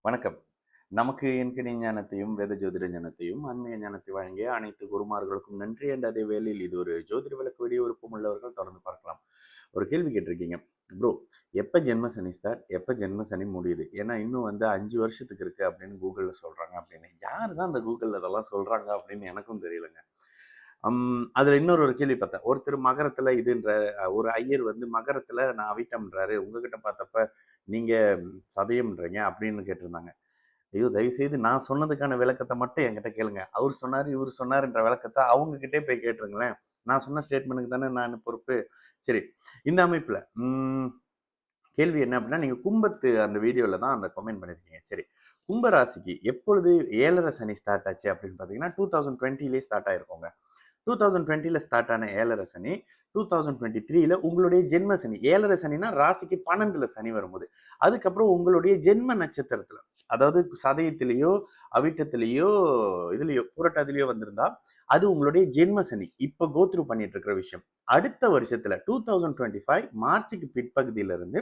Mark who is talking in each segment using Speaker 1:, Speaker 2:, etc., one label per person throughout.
Speaker 1: வணக்கம். நமக்கு எண்கணி ஞானத்தையும், வேத ஜோதிட ஞானத்தையும், ஆன்மீக ஞானத்தை வழங்கிய அனைத்து குருமார்களுக்கும் நன்றி என்ற அதே வேளையில் இது ஒரு ஜோதிட விளக்கு வீடியோ விருப்பம் உள்ளவர்கள் தொடர்ந்து பார்க்கலாம். ஒரு கேள்வி கேட்டிருக்கீங்க. ப்ரோ, எப்ப ஜென்ம சனி ஸ்டார்ட்? எப்ப ஜென்ம சனி முடியுது? ஏன்னா இன்னும் 5 வருஷத்துக்கு இருக்கு அப்படின்னு கூகுள்ல சொல்றாங்க அப்படின்னு. யாரு தான் அந்த கூகுள்ல இதெல்லாம் சொல்றாங்க அப்படின்னு எனக்கும் தெரியலங்க. அதுல இன்னொரு கேள்வி பார்த்தேன். ஒருத்தர் மகரத்துல இதுன்ற ஒரு ஐயர் மகரத்துல நான் அவிட்டம்ன்றாரு. உங்ககிட்ட பார்த்தப்ப நீங்க சதயம்ன்றீங்க அப்படின்னு கேட்டிருந்தாங்க. ஐயோ! தயவுசெய்து நான் சொன்னதுக்கான விளக்கத்த மட்டும் என்கிட்ட கேளுங்க. அவரு சொன்னாரு, இவரு சொன்னாருன்ற விளக்கத்த அவங்க கிட்டயே போய் கேட்டுருங்களேன். நான் சொன்ன ஸ்டேட்மென்ட்க்கு தானே நான் பொறுப்பு. சரி. இந்த அமைப்புல கேள்வி என்ன அப்படின்னா, நீங்க கும்பத்து அந்த வீடியோல தான் அந்த கமெண்ட் பண்ணியிருக்கீங்க. சரி. கும்ப ராசிக்கு எப்பொழுது 7:30 சனி ஸ்டார்ட் ஆச்சு அப்படின்னு பார்த்தீங்கன்னா, 2020லயே ஸ்டார்ட் ஆயிருக்குங்க. 2020ல ஸ்டார்ட் ஆன 7:30 சனி 2023ல உங்களுடைய ஜென்ம சனி. 7:30 சனினா ராசிக்கு 12ல சனி வரும்போது. அதுக்கப்புறம் உங்களுடைய ஜென்ம நட்சத்திரத்துல, அதாவது சதயத்திலேயோ, அவிட்டத்திலேயோ, இதுலயோ புரட்டாதிலயோ வந்திருந்தா, அது உங்களுடைய ஜென்ம சனி. இப்ப கோ த்ரூ பண்ணிட்டு இருக்கிற விஷயம். அடுத்த வருஷத்துல 2025 மார்ச்சுக்கு பிற்பகுதியில இருந்து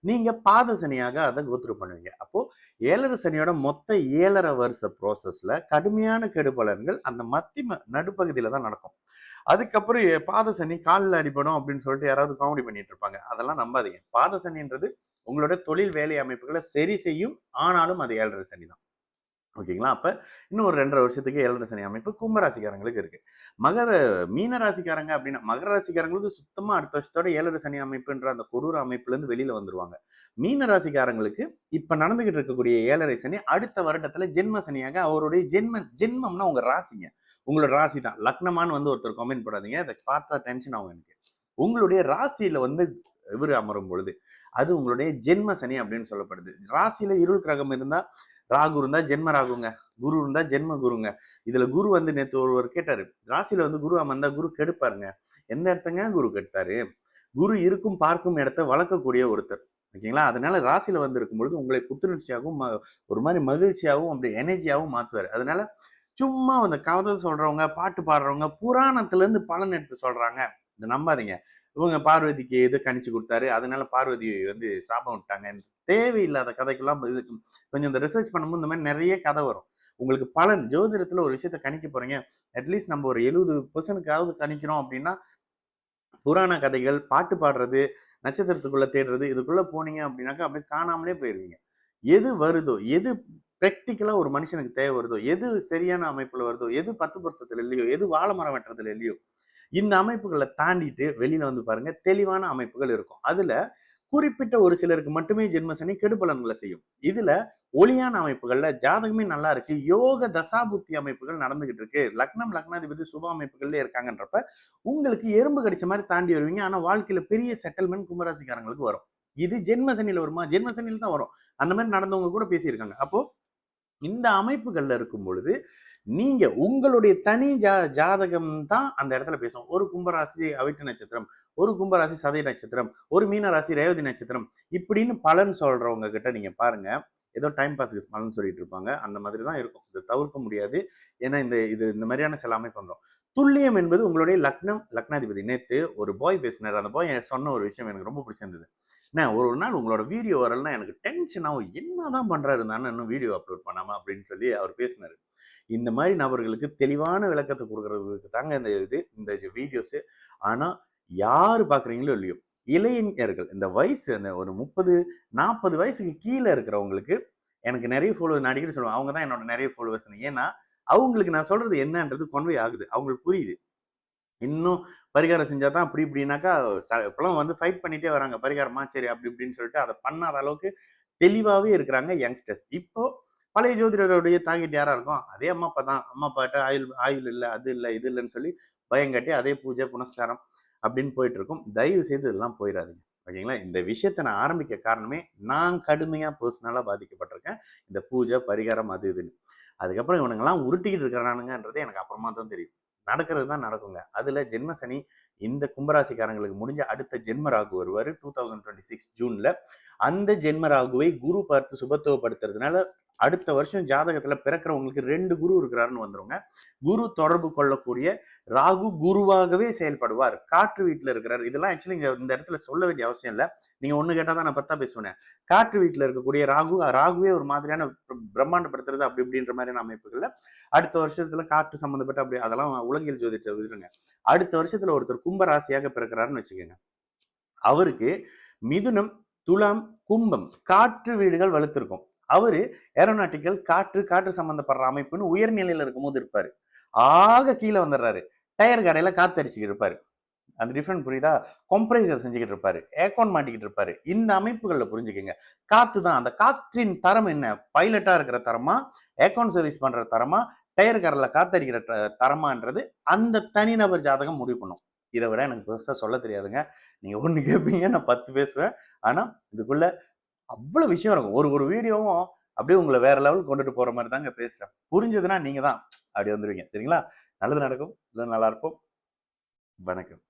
Speaker 1: நீங்க பாத சனியாக அதை கோ த்ரூ பண்ணுவீங்க. அப்போ 7:30 சனியோட மொத்த 7:30 வருஷ ப்ராசஸ்ல கடுமையான கெடுபலன்கள் அந்த மத்திய நடுப்பகுதியில தான் நடக்கும். அதுக்கப்புறம் பாத சனி காலில் அடிபடும் அப்படின்னு சொல்லிட்டு யாராவது காமெடி பண்ணிட்டு இருப்பாங்க. அதெல்லாம் நம்பாதீங்க. பாத சனின்றது உங்களோட தொழில் வேலை அமைப்புகளை சரி செய்யும். ஆனாலும் அது 7:30 சனி தான். ஓகேங்களா? அப்ப இன்னும் ஒரு 2.5 வருஷத்துக்கு 7:30 சனி அமைப்பு கும்பராசிக்காரங்களுக்கு இருக்கு. மீன ராசிக்காரங்க அப்படின்னா மகர ராசிக்காரங்களுக்கு சுத்தமா அடுத்த வருஷத்தோட 7:30 சனி அமைப்புன்ற அந்த கொடூர அமைப்புல இருந்து வெளியில வந்துருவாங்க. மீன ராசிக்காரங்களுக்கு இப்ப நடந்துகிட்டு இருக்கக்கூடிய 7:30 சனி அடுத்த வருடத்துல ஜென்ம சனியாக அவருடைய ஜென்மம்னா உங்க ராசிங்க. உங்களோட ராசி தான். லக்னமான்னு ஒருத்தர் கமெண்ட் போடாதீங்க. அதை பார்த்தா டென்ஷன் ஆகும் எனக்கு. உங்களுடைய ராசியில இவர் அமரும் பொழுது அது உங்களுடைய ஜென்ம சனி அப்படின்னு சொல்லப்படுது. ராசியில இருள் கிரகம் இருந்தா ராகு இருந்தா ஜென்ம ராகுங்க, குரு இருந்தா ஜென்ம குருங்க. இதுல குரு நேத்து ஒருவர் கேட்டாரு, ராசியில குரு அமர்ந்தா குரு கெடுப்பாருங்க. எந்த இடத்தங்க குரு கெடுத்தாரு? குரு இருக்கும் பார்க்கும் இடத்தை வளர்க்கக்கூடிய ஒருத்தர். ஓகேங்களா? அதனால ராசியில இருக்கும் பொழுது உங்களை புத்துணர்ச்சியாகவும் ஒரு மாதிரி மகிழ்ச்சியாகவும் அப்படி எனர்ஜியாகவும் மாத்துவாரு. அதனால சும்மா அந்த கதை சொல்றவங்க, பாட்டு பாடுறவங்க, புராணத்துல இருந்து பலன் எடுத்து சொல்றாங்க. இதை நம்பாதீங்க. இவங்க பார்வதிக்கு எது கணிச்சு கொடுத்தாரு, அதனால பார்வதி சாபம் விட்டாங்க. தேவையில்லாத கதைக்கெல்லாம் கொஞ்சம் இந்த ரிசர்ச் பண்ணும்போது இந்த மாதிரி நிறைய கதை வரும். உங்களுக்கு பலன் ஜோதிடத்துல ஒரு விஷயத்த கணிக்க போறீங்க, அட்லீஸ்ட் நம்ம ஒரு 70% கணிக்கிறோம் அப்படின்னா புராண கதைகள், பாட்டு பாடுறது, நட்சத்திரத்துக்குள்ள தேடுறது, இதுக்குள்ள போனீங்க அப்படின்னாக்கா அப்படியே காணாமலே போயிருவீங்க. எது வருதோ, எது பிராக்டிக்கலா ஒரு மனுஷனுக்கு தேவை வருதோ, எது சரியான அமைப்புல வருதோ, எது 10 பொருத்தத்துல இல்லையோ, எது வாழை மரம் வெட்டுறதுல இல்லையோ, இந்த அமைப்புகளை தாண்டிட்டு வெளியில பாருங்க, தெளிவான அமைப்புகள் இருக்கும். அதுல குறிப்பிட்ட ஒரு சிலருக்கு மட்டுமே ஜென்ம சனி கெடுபலன்களை செய்யும். இதுல ஒளியான அமைப்புகள்ல ஜாதகமே நல்லா இருக்கு, யோக தசாபுத்தி அமைப்புகள் நடந்துகிட்டு இருக்கு, லக்னம் லக்னாதிபதி சுப அமைப்புகள்ல இருக்காங்கன்றப்ப உங்களுக்கு எறும்பு கடிச்ச மாதிரி தாண்டி வருவீங்க. ஆனா வாழ்க்கையில பெரிய செட்டில்மெண்ட் கும்பராசிக்காரங்களுக்கு வரும். இது ஜென்ம சனியில வருமா? ஜென்ம சனியில தான் வரும். அந்த மாதிரி நடந்தவங்க கூட பேசியிருக்காங்க. அப்போ இந்த அமைப்புகள்ல இருக்கும் பொழுது நீங்க உங்களுடைய தனி ஜாதகம் தான் அந்த இடத்துல பேசும். ஒரு கும்பராசி அவிட்ட நட்சத்திரம், ஒரு கும்பராசி சதய நட்சத்திரம், ஒரு மீன ராசி ரேவதி நட்சத்திரம், இப்படின்னு பலன் சொல்றவங்க கிட்ட நீங்க பாருங்க. ஏதோ டைம் பாஸ்க்கு பலன் சொல்லிட்டு இருப்பாங்க. அந்த மாதிரி தான் இருக்கும். இதை தவிர்க்க முடியாது. ஏன்னா இந்த மாதிரியான சில அமைப்பு வந்துடும். துல்லியம் என்பது உங்களுடைய லக்னம் லக்னாதிபதி. நேத்து ஒரு பாய் பேசினார். அந்த பாய் சொன்ன ஒரு விஷயம் எனக்கு ரொம்ப பிடிச்சிருந்தது. ஒரு நாள் உங்களோட வீடியோ வரலன்னா எனக்கு டென்ஷன் ஆகும். என்னதான் பண்றாரு நான் இன்னும் வீடியோ அப்லோட் பண்ணாம அப்படின்னு சொல்லி அவர் பேசினாரு. இந்த மாதிரி நபர்களுக்கு தெளிவான விளக்கத்தை கொடுக்கறதுக்கு தாங்க இந்த வீடியோஸ். ஆனா யாரு பாக்குறீங்களோ இல்லையோ, இளைஞர்கள் இந்த வயசு ஒரு 30-40 வயசுக்கு கீழே இருக்கிறவங்களுக்கு எனக்கு நிறைய ஃபாலோவர்ஸ் நான் அடிக்கடி சொல்லுவேன். அவங்க தான் என்னோட நிறைய ஃபாலோவர்ஸ். ஏன்னா அவங்களுக்கு நான் சொல்றது என்னன்றது கொன்வே ஆகுது. அவங்களுக்கு புரியுது. இன்னும் பரிகாரம் செஞ்சா தான் அப்படி இப்படின்னாக்கா இப்பெல்லாம் ஃபைட் பண்ணிட்டே வராங்க. பரிகாரமா சரி அப்படி இப்படின்னு சொல்லிட்டு அதை பண்ணாத அளவுக்கு தெளிவாவே இருக்கிறாங்க யங்ஸ்டர்ஸ். இப்போ பழைய ஜோதிடருடைய டார்கெட் யாரா இருக்கும்? அதே அம்மா அப்பா தான். அம்மா அப்பாட்ட ஆயுள் இல்லை, அது இல்லை, இது இல்லைன்னு சொல்லி பயங்காட்டி அதே பூஜை புனஸ்காரம் அப்படின்னு போயிட்டு இருக்கும். தயவு செய்து இதெல்லாம் போயிடாதீங்க. ஓகேங்களா? இந்த விஷயத்த நான் ஆரம்பிக்க காரணமே நான் கடுமையா பர்சனலா பாதிக்கப்பட்டிருக்கேன். இந்த பூஜை பரிகாரம் அது இதுன்னு. அதுக்கப்புறம் இவனுங்கெல்லாம் உருட்டிக்கிட்டு இருக்கிறானுங்கன்றது எனக்கு அப்புறமா தான் தெரியும். நடக்கிறது தான் நடக்குங்க. அதுல ஜென்ம சனி இந்த கும்பராசிக்காரங்களுக்கு முடிஞ்ச அடுத்த ஜென்ம ராகு வருவாரு 2026 ஜூன்ல. அந்த ஜென்ம ராகுவை குரு பார்த்து சுபத்துவப்படுத்துறதுனால அடுத்த வருஷம் ஜாதகத்துல பிறக்கிறவங்களுக்கு 2 குரு இருக்கிறாருன்னு வந்துருங்க. குரு தொடர்பு கொள்ளக்கூடிய ராகு குருவாகவே செயல்படுவார். காற்று வீட்டுல இருக்கிறார். இதெல்லாம் ஆக்சுவலி இந்த இடத்துல சொல்ல வேண்டிய அவசியம் இல்லை. நீங்க ஒண்ணு கேட்டாதான் நான் 10 பேசுவேன். காற்று வீட்டுல இருக்கக்கூடிய ராகுவே ஒரு மாதிரியான பிரம்மாண்டப்படுத்துறது அப்படி இப்படின்ற மாதிரியான அமைப்புகள்ல அடுத்த வருஷத்துல காற்று சம்பந்தப்பட்ட அப்படி அதெல்லாம் உலகியல் ஜோதிடத்தை விட்டுருங்க. அடுத்த வருஷத்துல ஒருத்தர் கும்ப ராசியாக பிறக்கிறாருன்னு வச்சுக்கோங்க. அவருக்கு மிதுனம், துலாம், கும்பம் காற்று வீடுகள் வலுத்திருக்கும். அவரு ஏரோநாட்டிக்கல் காற்று சம்பந்தப்படுற அமைப்புன்னு உயர்நிலையில இருக்கும்போது இருப்பாரு. ஆக கீழே வந்துடுறாரு. டயர் கடையில காத்தடிச்சுக்கிட்டு இருப்பாரு. அந்த டிஃபரெண்ட் புரியுதா? கம்ப்ரைசர் செஞ்சுக்கிட்டு இருப்பாரு. ஏர்கான் மாட்டிக்கிட்டு இருப்பாரு. இந்த அமைப்புகள்ல புரிஞ்சுக்கங்க. காத்து தான். அந்த காற்றின் தரம் என்ன? பைலட்டா இருக்கிற தரமா, ஏர்கான் சர்வீஸ் பண்ற தரமா, டயர் கடையில காத்தடிக்கிற தரமான்றது அந்த தனிநபர் ஜாதகம் முடிவு பண்ணும். இதை விட எனக்கு பெருசா சொல்ல தெரியாதுங்க. நீங்க ஒண்ணு கேட்பீங்க, நான் 10 பேசுவேன். ஆனா இதுக்குள்ள அவ்வளவு விஷயம் இருக்கும். ஒரு வீடியோவும் அப்படியே உங்களை வேற லெவல் கொண்டுட்டு போற மாதிரி தாங்க பேசுறேன். புரிஞ்சதுன்னா நீங்க தான் அப்படி வந்துருவீங்க. சரிங்களா? நல்லது நடக்கும். நல்லா இருப்போம். வணக்கம்.